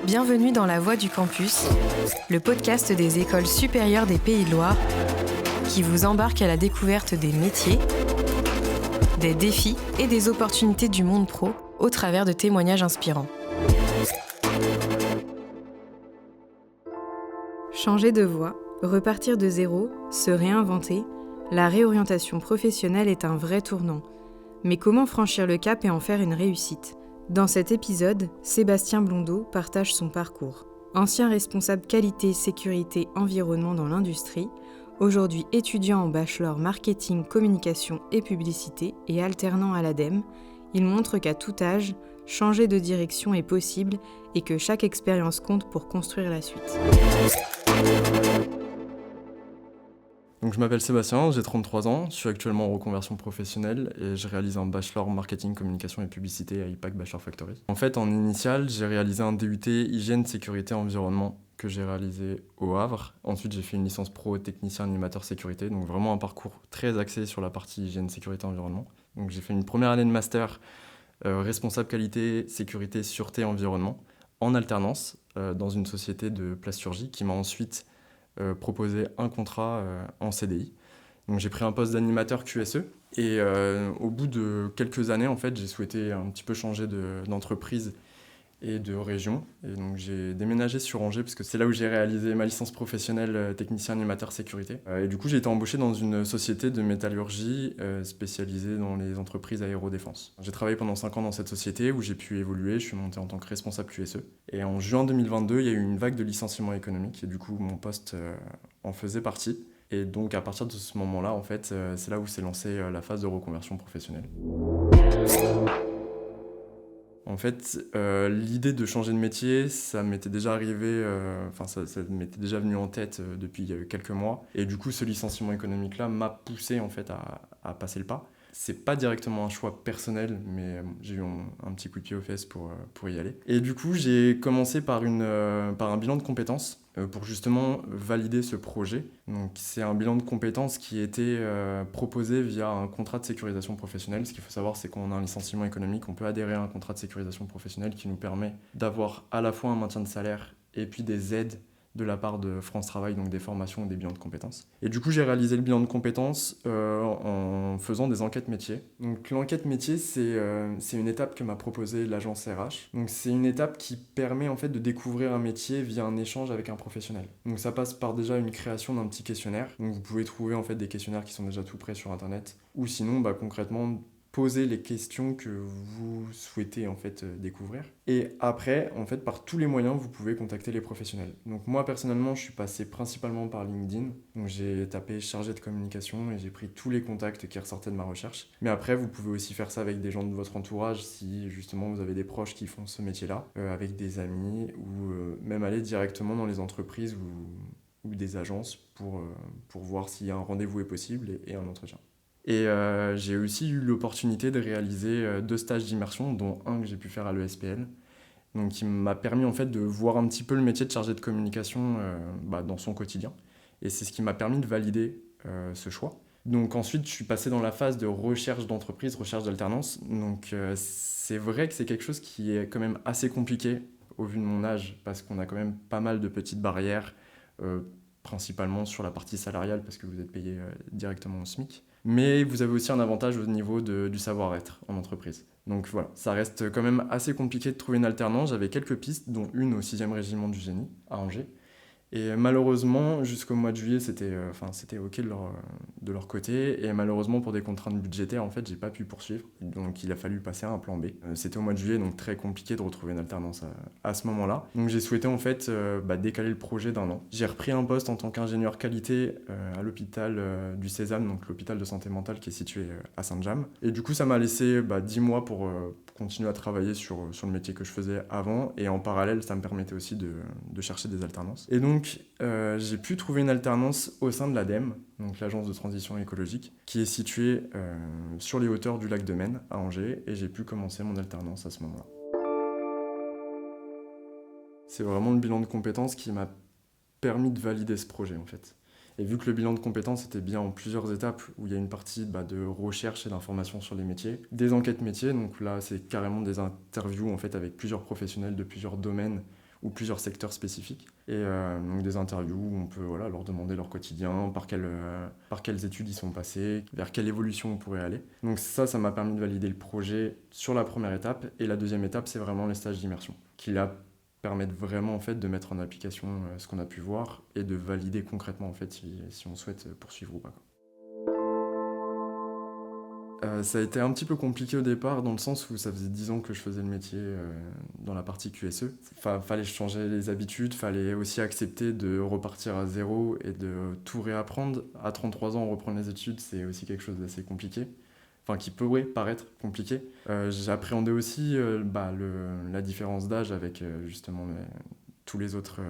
Bienvenue dans La Voix du Campus, le podcast des écoles supérieures des Pays de Loire qui vous embarque à la découverte des métiers, des défis et des opportunités du monde pro au travers de témoignages inspirants. Changer de voie, repartir de zéro, se réinventer, la réorientation professionnelle est un vrai tournant. Mais comment franchir le cap et en faire une réussite ? Dans cet épisode, Sébastien Blondeau partage son parcours. Ancien responsable qualité, sécurité, environnement dans l'industrie, aujourd'hui étudiant en bachelor marketing, communication et publicité et alternant à l'ADEME, il montre qu'à tout âge, changer de direction est possible et que chaque expérience compte pour construire la suite. Donc, je m'appelle Sébastien, j'ai 33 ans, je suis actuellement en reconversion professionnelle et je réalise un bachelor marketing, communication et publicité à IPAC Bachelor Factory. En fait, en initial, j'ai réalisé un DUT hygiène, sécurité, environnement que j'ai réalisé au Havre. Ensuite, j'ai fait une licence pro technicien animateur sécurité, donc vraiment un parcours très axé sur la partie hygiène, sécurité, environnement. Donc, j'ai fait une première année de master responsable qualité, sécurité, sûreté, environnement en alternance dans une société de plasturgie qui m'a ensuite proposé un contrat en CDI. Donc j'ai pris un poste d'animateur QSE et au bout de quelques années, en fait, j'ai souhaité un petit peu changer d'entreprise et de région. Et donc j'ai déménagé sur Angers parce que c'est là où j'ai réalisé ma licence professionnelle technicien animateur sécurité. Et du coup, j'ai été embauché dans une société de métallurgie spécialisée dans les entreprises aérodéfense. J'ai travaillé pendant 5 ans dans cette société où j'ai pu évoluer. Je suis monté en tant que responsable QSE. Et en juin 2022, il y a eu une vague de licenciements économiques et du coup, mon poste en faisait partie. Et donc, à partir de ce moment-là, en fait, c'est là où s'est lancée la phase de reconversion professionnelle. En fait, l'idée de changer de métier, ça m'était déjà arrivé, ça m'était déjà venu en tête depuis quelques mois. Et du coup, ce licenciement économique-là m'a poussé en fait à passer le pas. C'est pas directement un choix personnel, mais j'ai eu un petit coup de pied aux fesses pour y aller. Et du coup, j'ai commencé par un bilan de compétences pour justement valider ce projet. Donc, c'est un bilan de compétences qui a été proposé via un contrat de sécurisation professionnelle. Ce qu'il faut savoir, c'est qu'on a un licenciement économique, on peut adhérer à un contrat de sécurisation professionnelle qui nous permet d'avoir à la fois un maintien de salaire et puis des aides de la part de France Travail, donc des formations et des bilans de compétences. Et du coup, j'ai réalisé le bilan de compétences en faisant des enquêtes métiers. Donc l'enquête métier, c'est une étape que m'a proposée l'agence RH. Donc c'est une étape qui permet en fait de découvrir un métier via un échange avec un professionnel. Donc ça passe par déjà une création d'un petit questionnaire. Donc vous pouvez trouver en fait des questionnaires qui sont déjà tout prêts sur internet. Ou sinon, concrètement, poser les questions que vous souhaitez en fait découvrir. Et après, en fait, par tous les moyens, vous pouvez contacter les professionnels. Donc moi, personnellement, je suis passé principalement par LinkedIn. Donc j'ai tapé chargé de communication et j'ai pris tous les contacts qui ressortaient de ma recherche. Mais après, vous pouvez aussi faire ça avec des gens de votre entourage si justement vous avez des proches qui font ce métier-là, avec des amis ou même aller directement dans les entreprises ou des agences pour voir s'il y a un rendez-vous est possible et un entretien. Et j'ai aussi eu l'opportunité de réaliser 2 stages d'immersion, dont un que j'ai pu faire à l'ESPL, donc qui m'a permis en fait de voir un petit peu le métier de chargé de communication dans son quotidien. Et c'est ce qui m'a permis de valider ce choix. Donc ensuite, je suis passé dans la phase de recherche d'entreprise, recherche d'alternance. Donc c'est vrai que c'est quelque chose qui est quand même assez compliqué au vu de mon âge, parce qu'on a quand même pas mal de petites barrières, principalement sur la partie salariale, parce que vous êtes payé directement au SMIC. Mais vous avez aussi un avantage au niveau du savoir-être en entreprise. Donc voilà, ça reste quand même assez compliqué de trouver une alternance. J'avais quelques pistes, dont une au 6e régiment du génie, à Angers. Et malheureusement, jusqu'au mois de juillet, c'était OK de leur côté. Et malheureusement, pour des contraintes budgétaires, en fait, j'ai pas pu poursuivre. Donc il a fallu passer à un plan B. C'était au mois de juillet, donc très compliqué de retrouver une alternance à ce moment-là. Donc j'ai souhaité en fait décaler le projet d'1 an. J'ai repris un poste en tant qu'ingénieur qualité à l'hôpital du Sésame, donc l'hôpital de santé mentale qui est situé à Saint-James. Et du coup, ça m'a laissé 10 mois pour continuer à travailler sur le métier que je faisais avant. Et en parallèle, ça me permettait aussi de chercher des alternances. Et donc, j'ai pu trouver une alternance au sein de l'ADEME, donc l'agence de transition écologique, qui est située sur les hauteurs du lac de Maine, à Angers, et j'ai pu commencer mon alternance à ce moment-là. C'est vraiment le bilan de compétences qui m'a permis de valider ce projet, en fait. Et vu que le bilan de compétences était bien en plusieurs étapes, où il y a une partie de recherche et d'information sur les métiers, des enquêtes métiers, donc là c'est carrément des interviews en fait, avec plusieurs professionnels de plusieurs domaines, ou plusieurs secteurs spécifiques. Et donc des interviews où on peut leur demander leur quotidien, par quelles études ils sont passés, vers quelle évolution on pourrait aller. Donc ça m'a permis de valider le projet sur la première étape. Et la deuxième étape, c'est vraiment les stages d'immersion, qui là permettent vraiment en fait, de mettre en application ce qu'on a pu voir et de valider concrètement en fait, si on souhaite poursuivre ou pas. Ça a été un petit peu compliqué au départ, dans le sens où ça faisait 10 ans que je faisais le métier dans la partie QSE. Fallait changer les habitudes, fallait aussi accepter de repartir à zéro et de tout réapprendre. À 33 ans, reprendre les études, c'est aussi quelque chose d'assez compliqué. Enfin, qui pourrait paraître compliqué. J'appréhendais aussi la différence d'âge avec justement tous les autres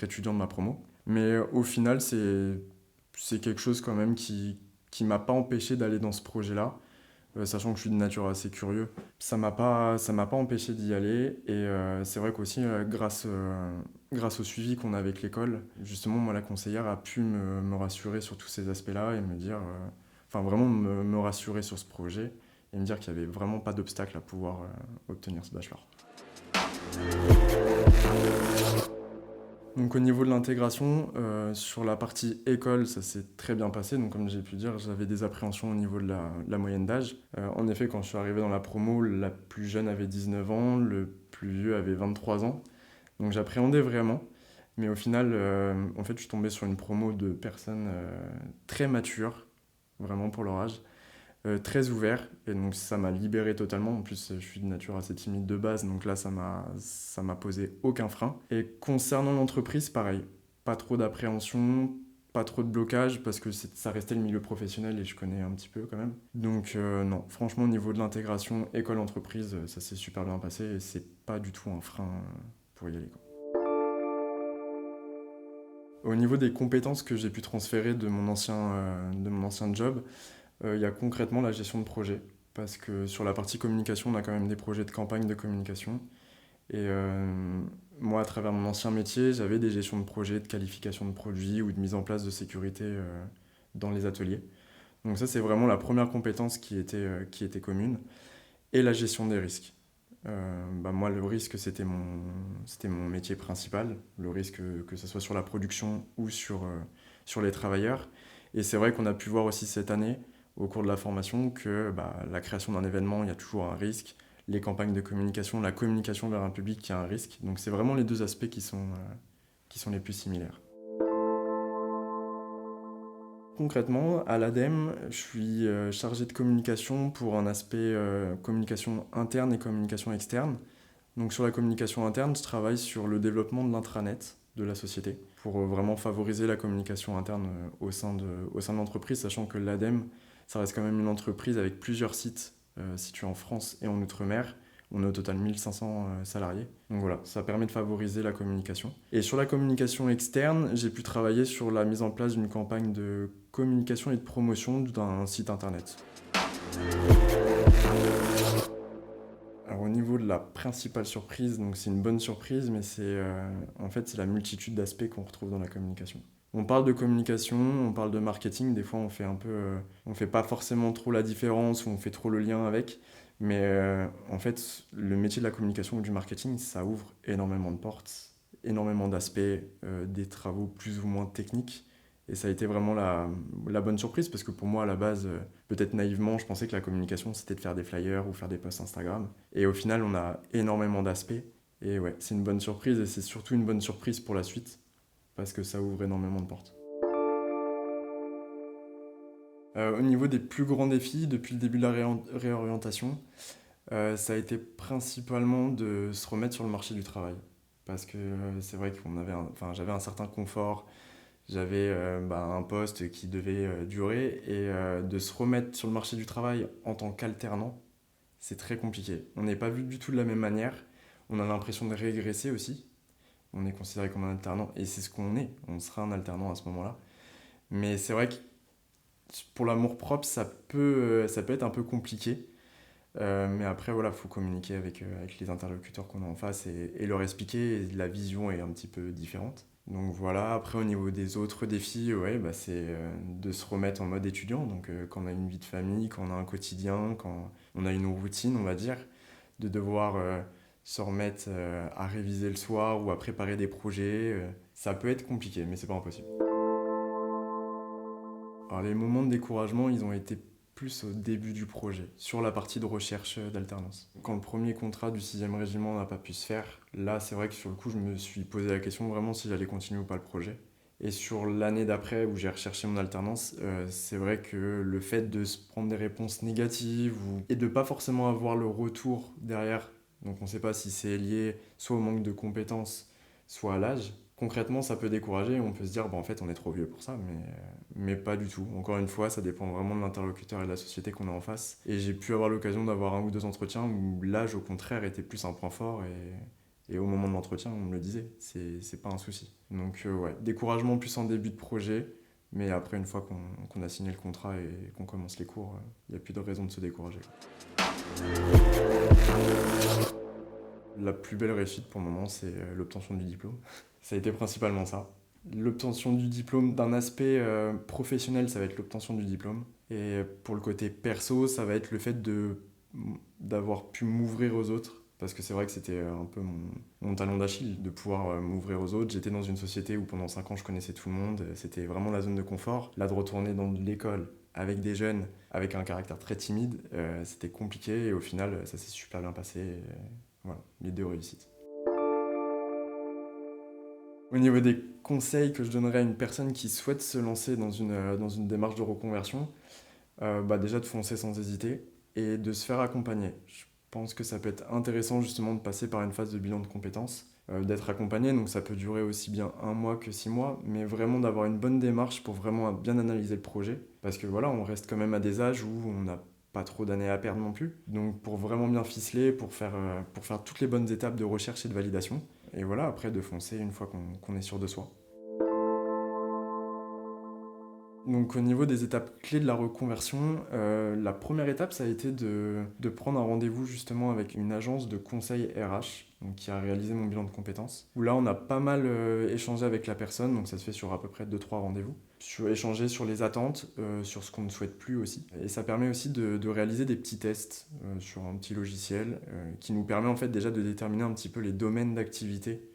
étudiants de ma promo. Mais au final, c'est quelque chose quand même qui m'a pas empêché d'aller dans ce projet-là, sachant que je suis de nature assez curieux. Ça m'a pas empêché d'y aller, et c'est vrai qu'aussi, grâce au suivi qu'on a avec l'école, justement, moi, la conseillère a pu me rassurer sur tous ces aspects-là et me dire, vraiment me rassurer sur ce projet et me dire qu'il n'y avait vraiment pas d'obstacle à pouvoir obtenir ce bachelor. Donc au niveau de l'intégration, sur la partie école, ça s'est très bien passé. Donc comme j'ai pu dire, j'avais des appréhensions au niveau de la moyenne d'âge. En effet, quand je suis arrivé dans la promo, la plus jeune avait 19 ans, le plus vieux avait 23 ans. Donc j'appréhendais vraiment. Mais au final, en fait, je suis tombé sur une promo de personnes très matures, vraiment pour leur âge, très ouverts. Et donc ça m'a libéré totalement. En plus, je suis de nature assez timide de base, donc là, ça m'a posé aucun frein. Et concernant l'entreprise, pareil, pas trop d'appréhension, pas trop de blocage, parce que ça restait le milieu professionnel et je connais un petit peu quand même. Donc non, franchement, au niveau de l'intégration école-entreprise, ça s'est super bien passé et c'est pas du tout un frein pour y aller, quoi. Au niveau des compétences que j'ai pu transférer de mon ancien job, il y a concrètement la gestion de projet. Parce que sur la partie communication, on a quand même des projets de campagne de communication. Et moi, à travers mon ancien métier, j'avais des gestions de projets, de qualification de produits ou de mise en place de sécurité dans les ateliers. Donc ça, c'est vraiment la première compétence qui était commune. Et la gestion des risques. Moi, le risque, c'était mon métier principal. Le risque, que ce soit sur la production ou sur les travailleurs. Et c'est vrai qu'on a pu voir aussi cette année, au cours de la formation, que la création d'un événement, il y a toujours un risque. Les campagnes de communication, la communication vers un public, il y a un risque. Donc c'est vraiment les deux aspects qui sont les plus similaires. Concrètement, à l'ADEME, je suis chargé de communication pour un aspect communication interne et communication externe. Donc sur la communication interne, je travaille sur le développement de l'intranet de la société pour vraiment favoriser la communication interne au sein de l'entreprise, sachant que l'ADEME, ça reste quand même une entreprise avec plusieurs sites situés en France et en Outre-mer. On est au total 1500 salariés. Donc voilà, ça permet de favoriser la communication. Et sur la communication externe, j'ai pu travailler sur la mise en place d'une campagne de communication et de promotion d'un site internet. Alors au niveau de la principale surprise, donc c'est une bonne surprise, mais c'est la multitude d'aspects qu'on retrouve dans la communication. On parle de communication, on parle de marketing, des fois on fait pas forcément trop la différence ou on fait trop le lien avec, mais en fait le métier de la communication ou du marketing, ça ouvre énormément de portes, énormément d'aspects, des travaux plus ou moins techniques. Et ça a été vraiment la bonne surprise, parce que pour moi, à la base, peut-être naïvement, je pensais que la communication, c'était de faire des flyers ou faire des posts Instagram. Et au final, on a énormément d'aspects. Et ouais, c'est une bonne surprise, et c'est surtout une bonne surprise pour la suite, parce que ça ouvre énormément de portes. Au niveau des plus grands défis, depuis le début de la réorientation, ça a été principalement de se remettre sur le marché du travail. Parce que c'est vrai que j'avais un certain confort. J'avais un poste qui devait durer, et de se remettre sur le marché du travail en tant qu'alternant, c'est très compliqué. On n'est pas vu du tout de la même manière. On a l'impression de régresser aussi. On est considéré comme un alternant, et c'est ce qu'on est. On sera un alternant à ce moment-là. Mais c'est vrai que pour l'amour-propre, ça peut être un peu compliqué. Mais après, voilà, faut communiquer avec les interlocuteurs qu'on a en face et leur expliquer. Et la vision est un petit peu différente. Donc voilà, après au niveau des autres défis, ouais, c'est de se remettre en mode étudiant. Donc quand on a une vie de famille, quand on a un quotidien, quand on a une routine, on va dire, de devoir se remettre à réviser le soir ou à préparer des projets. Ça peut être compliqué, mais c'est pas impossible. Alors les moments de découragement, ils ont été plus au début du projet, sur la partie de recherche d'alternance. Quand le premier contrat du 6e régiment n'a pas pu se faire, là c'est vrai que sur le coup je me suis posé la question vraiment si j'allais continuer ou pas le projet. Et sur l'année d'après où j'ai recherché mon alternance, c'est vrai que le fait de se prendre des réponses négatives et de pas forcément avoir le retour derrière, donc on ne sait pas si c'est lié soit au manque de compétences, soit à l'âge, concrètement ça peut décourager, on peut se dire en fait on est trop vieux pour ça, mais pas du tout. Encore une fois, ça dépend vraiment de l'interlocuteur et de la société qu'on a en face. Et j'ai pu avoir l'occasion d'avoir 1 ou 2 entretiens où l'âge au contraire était plus un point fort et au moment de l'entretien, on me le disait, c'est pas un souci. Donc ouais, découragement plus en début de projet, mais après, une fois qu'on a signé le contrat et qu'on commence les cours, il n'y a plus de raison de se décourager. La plus belle réussite pour le moment, c'est l'obtention du diplôme. Ça a été principalement ça. L'obtention du diplôme, d'un aspect professionnel, ça va être l'obtention du diplôme. Et pour le côté perso, ça va être le fait d'avoir pu m'ouvrir aux autres. Parce que c'est vrai que c'était un peu mon talon d'Achille, de pouvoir m'ouvrir aux autres. J'étais dans une société où pendant 5 ans je connaissais tout le monde, c'était vraiment la zone de confort. Là, de retourner dans l'école avec des jeunes, avec un caractère très timide, c'était compliqué et au final, ça s'est super bien passé. Voilà, les 2 réussites. Au niveau des conseils que je donnerais à une personne qui souhaite se lancer dans une démarche de reconversion, déjà de foncer sans hésiter et de se faire accompagner. Je pense que ça peut être intéressant justement de passer par une phase de bilan de compétences, d'être accompagné, donc ça peut durer aussi bien 1 mois que 6 mois, mais vraiment d'avoir une bonne démarche pour vraiment bien analyser le projet, parce que voilà, on reste quand même à des âges où on n'a pas trop d'années à perdre non plus, donc pour vraiment bien ficeler, pour faire toutes les bonnes étapes de recherche et de validation, et voilà, après de foncer une fois qu'on est sûr de soi. Donc au niveau des étapes clés de la reconversion, la première étape, ça a été de prendre un rendez-vous justement avec une agence de conseil RH donc, qui a réalisé mon bilan de compétences. Où là, on a pas mal échangé avec la personne, donc ça se fait sur à peu près 2-3 rendez-vous. Échanger sur les attentes, sur ce qu'on ne souhaite plus aussi. Et ça permet aussi de réaliser des petits tests sur un petit logiciel qui nous permet en fait déjà de déterminer un petit peu les domaines d'activité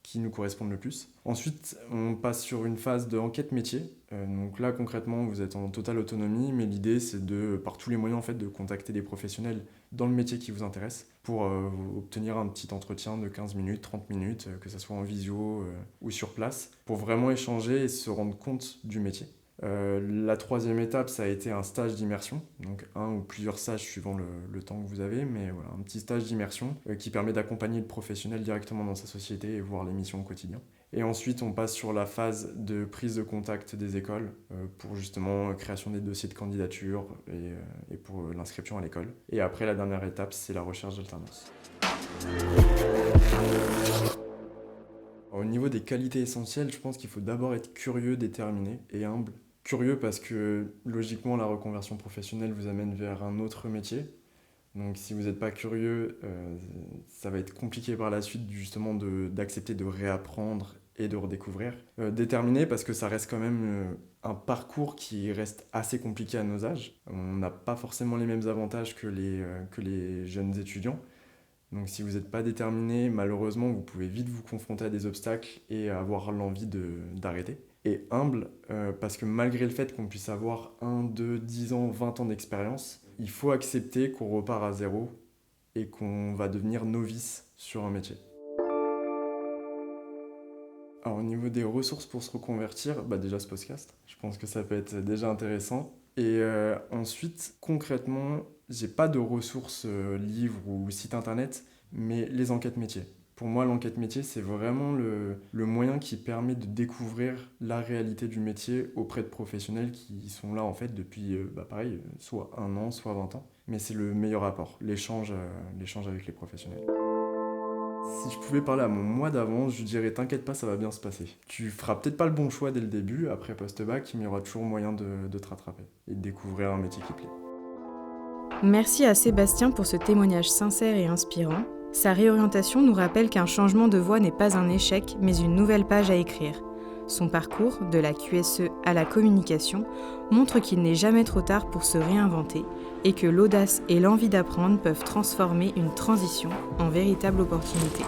qui nous correspondent le plus. Ensuite, on passe sur une phase d'enquête métier. Donc là, concrètement, vous êtes en totale autonomie, mais l'idée, c'est par tous les moyens, en fait, de contacter des professionnels dans le métier qui vous intéresse pour obtenir un petit entretien de 15 minutes, 30 minutes, que ce soit en visio ou sur place, pour vraiment échanger et se rendre compte du métier. La troisième étape, ça a été un stage d'immersion, donc 1 ou plusieurs stages suivant le temps que vous avez, mais voilà, un petit stage d'immersion qui permet d'accompagner le professionnel directement dans sa société et voir les missions au quotidien. Et ensuite, on passe sur la phase de prise de contact des écoles pour justement création des dossiers de candidature et pour l'inscription à l'école. Et après, la dernière étape, c'est la recherche d'alternance. Au niveau des qualités essentielles, je pense qu'il faut d'abord être curieux, déterminé et humble. Curieux parce que logiquement la reconversion professionnelle vous amène vers un autre métier. Donc si vous n'êtes pas curieux, ça va être compliqué par la suite justement d'accepter de réapprendre et de redécouvrir. Déterminé parce que ça reste quand même un parcours qui reste assez compliqué à nos âges. On n'a pas forcément les mêmes avantages que les jeunes étudiants. Donc si vous n'êtes pas déterminé, malheureusement, vous pouvez vite vous confronter à des obstacles et avoir l'envie d'arrêter. Et humble, parce que malgré le fait qu'on puisse avoir 1, 2, 10 ans, 20 ans d'expérience, il faut accepter qu'on repart à zéro et qu'on va devenir novice sur un métier. Alors au niveau des ressources pour se reconvertir, déjà ce podcast, je pense que ça peut être déjà intéressant. Et ensuite, concrètement, j'ai pas de ressources livres ou sites internet, mais les enquêtes métiers. Pour moi, l'enquête métier, c'est vraiment le moyen qui permet de découvrir la réalité du métier auprès de professionnels qui sont là en fait depuis, pareil, soit 1 an, soit 20 ans. Mais c'est le meilleur apport, l'échange avec les professionnels. Si je pouvais parler à mon moi d'avant, je dirais t'inquiète pas, ça va bien se passer. Tu feras peut-être pas le bon choix dès le début, après post-bac, mais il y aura toujours moyen de te rattraper et de découvrir un métier qui plaît. Merci à Sébastien pour ce témoignage sincère et inspirant. Sa réorientation nous rappelle qu'un changement de voie n'est pas un échec, mais une nouvelle page à écrire. Son parcours, de la QSE à la communication, montre qu'il n'est jamais trop tard pour se réinventer et que l'audace et l'envie d'apprendre peuvent transformer une transition en véritable opportunité.